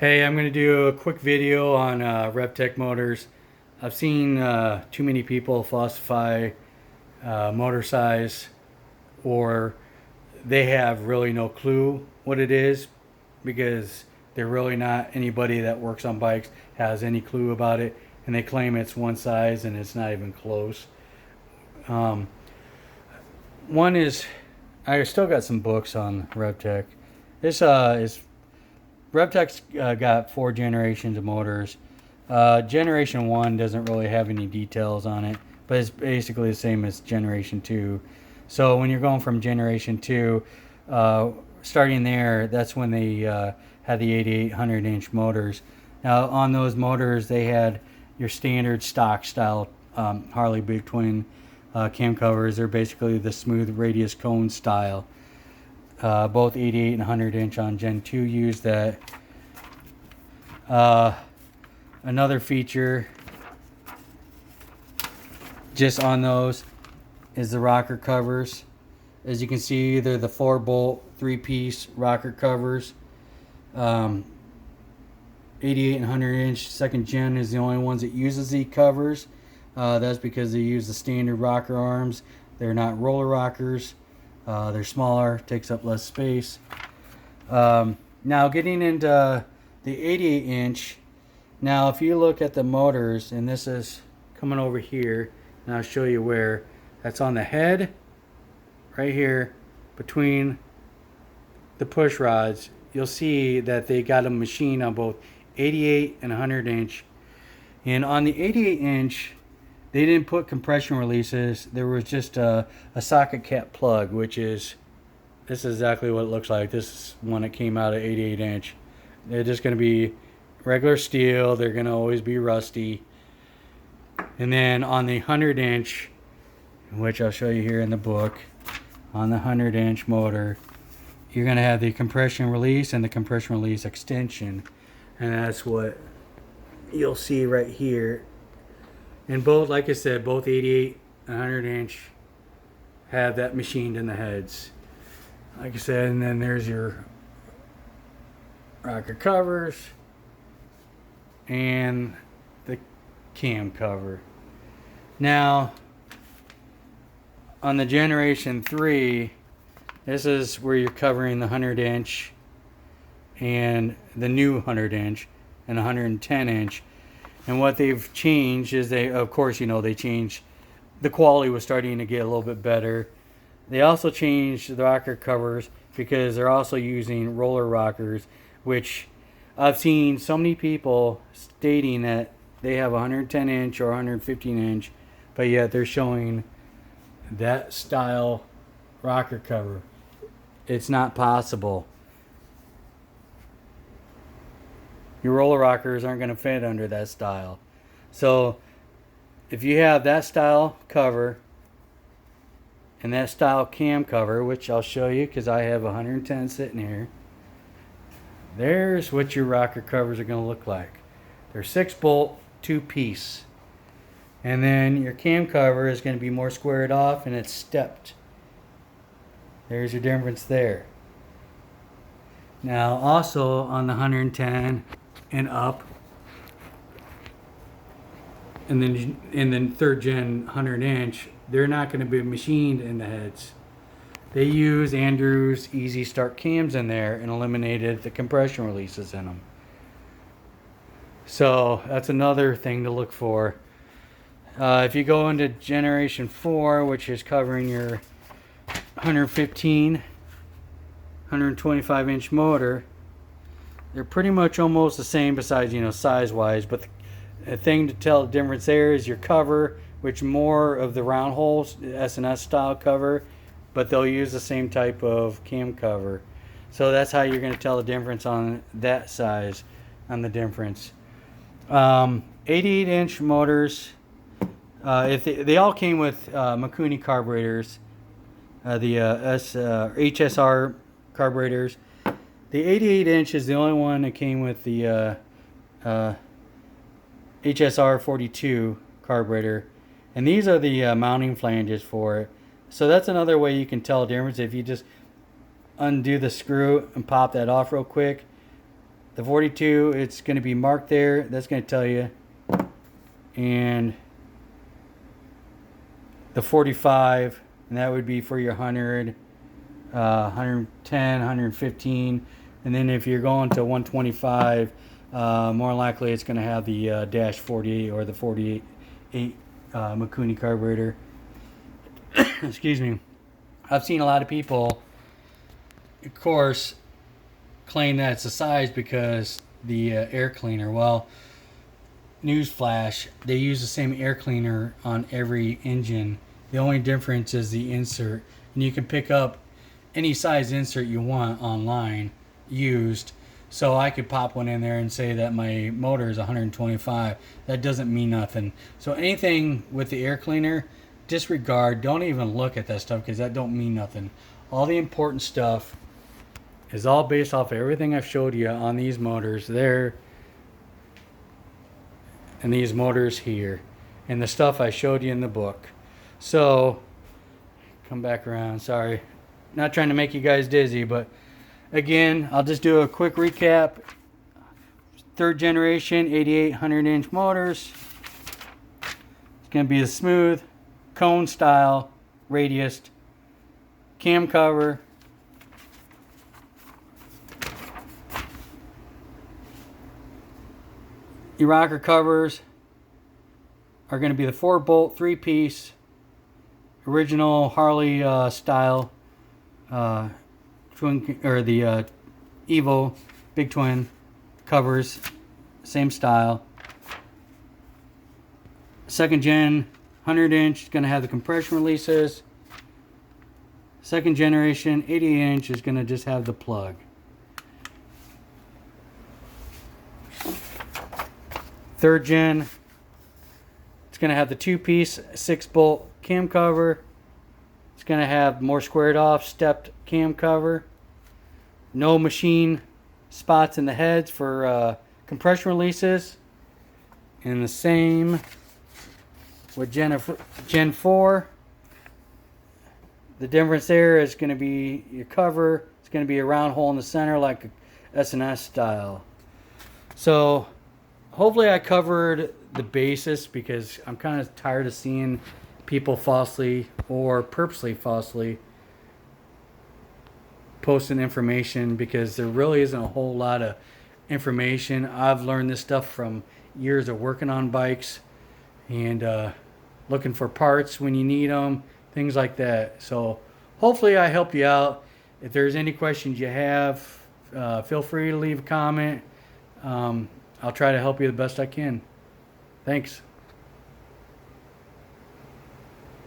Hey, I'm going to do a quick video on RevTech motors. I've seen too many people falsify motor size, or they have really no clue what it is, because they're really not anybody that works on bikes has any clue about it, and they claim it's one size and it's not even close. One is, I still got some books on RevTech. This is RevTech's got 4 generations of motors. Generation 1 doesn't really have any details on it, but it's basically the same as Generation 2. So when you're going from Generation 2, starting there, that's when they had the 8800 inch motors. Now on those motors, they had your standard stock style Harley Big Twin cam covers. They're basically the smooth radius cone style. Both 88 and 100 inch on Gen 2 use that. Another feature just on those is the rocker covers. As you can see, they're the 4-bolt 3-piece rocker covers. 88 and 100 inch second gen is the only ones that uses the covers. That's because they use the standard rocker arms. They're not roller rockers. They're smaller, takes up less space. Now getting into the 88 inch, now if you look at the motors, and this is coming over here, and I'll show you where, that's on the head, right here, between the push rods. You'll see that they got a machine on both 88 and 100 inch. And on the 88 inch, they didn't put compression releases. There was just a socket cap plug, which is, this is exactly what it looks like. This is one that came out of 88 inch. They're just going to be regular steel. They're going to always be rusty. And then on the 100 inch, which I'll show you here in the book, on the 100 inch motor, you're going to have the compression release and the compression release extension. And that's what you'll see right here. And both, like I said, both 88 and 100 inch have that machined in the heads. Like I said, and then there's your rocker covers and the cam cover. Now, on the Generation 3, this is where you're covering the 100 inch and the new 100 inch and 110 inch. And what they've changed is they, of course, they changed, the quality was starting to get a little bit better. They also changed the rocker covers because they're also using roller rockers, which I've seen so many people stating that they have 110 inch or 115 inch, but yet they're showing that style rocker cover. It's not possible. Your roller rockers aren't going to fit under that style. So if you have that style cover and that style cam cover, which I'll show you because I have 110 sitting here, there's what your rocker covers are going to look like. They're 6-bolt 2-piece. And then your cam cover is going to be more squared off and it's stepped. There's your difference there. Now also on the 110 and up, and then in the 3rd gen 100 inch, they're not going to be machined in the heads. They use Andrews Easy Start cams in there and eliminated the compression releases in them. So that's another thing to look for. If you go into Generation 4, which is covering your 115, 125 inch motor, they're pretty much almost the same besides, size wise, but the thing to tell the difference there is your cover, which more of the round holes, S&S style cover, but they'll use the same type of cam cover. So that's how you're going to tell the difference on that size, on the difference. 88 inch motors, if they all came with Mikuni carburetors, the HSR carburetors. The 88 inch is the only one that came with the HSR 42 carburetor, and these are the mounting flanges for it. So that's another way you can tell the difference. If you just undo the screw and pop that off real quick, The 42, it's going to be marked there. That's going to tell you. And the 45, and that would be for your 100, 110, 115. And then if you're going to 125, more likely it's going to have the dash 48 or the 48 Mikuni carburetor. Excuse me. I've seen a lot of people, of course, claim that it's the size because the air cleaner. Well, newsflash, they use the same air cleaner on every engine. The only difference is the insert. And you can pick up any size insert you want online used. So I could pop one in there and say that my motor is 125. That doesn't mean nothing. So anything with the air cleaner, disregard. Don't even look at that stuff because that don't mean nothing. All the important stuff is all based off of everything I've showed you on these motors there and these motors here and the stuff I showed you in the book. So come back around. Sorry, not trying to make you guys dizzy, but again, I'll just do a quick recap. 3rd generation 88 100-inch motors. It's going to be a smooth cone style radius cam cover. Your rocker covers are going to be the 4-bolt 3-piece original Harley style twin, or the Evo big twin covers, same style. 2nd gen 100-inch is going to have the compression releases. 2nd generation 88-inch is going to just have the plug. 3rd gen, it's going to have the 2-piece 6-bolt cam cover. It's going to have more squared off stepped cam cover. No machine spots in the heads for compression releases. And the same with Gen 4. The difference there is going to be your cover. It's going to be a round hole in the center like a S&S style. So hopefully I covered the basis because I'm kind of tired of seeing people falsely or purposely falsely posting information because there really isn't a whole lot of information. I've learned this stuff from years of working on bikes and looking for parts when you need them, things like that. So hopefully I helped you out. If there's any questions you have, feel free to leave a comment. I'll try to help you the best I can. Thanks.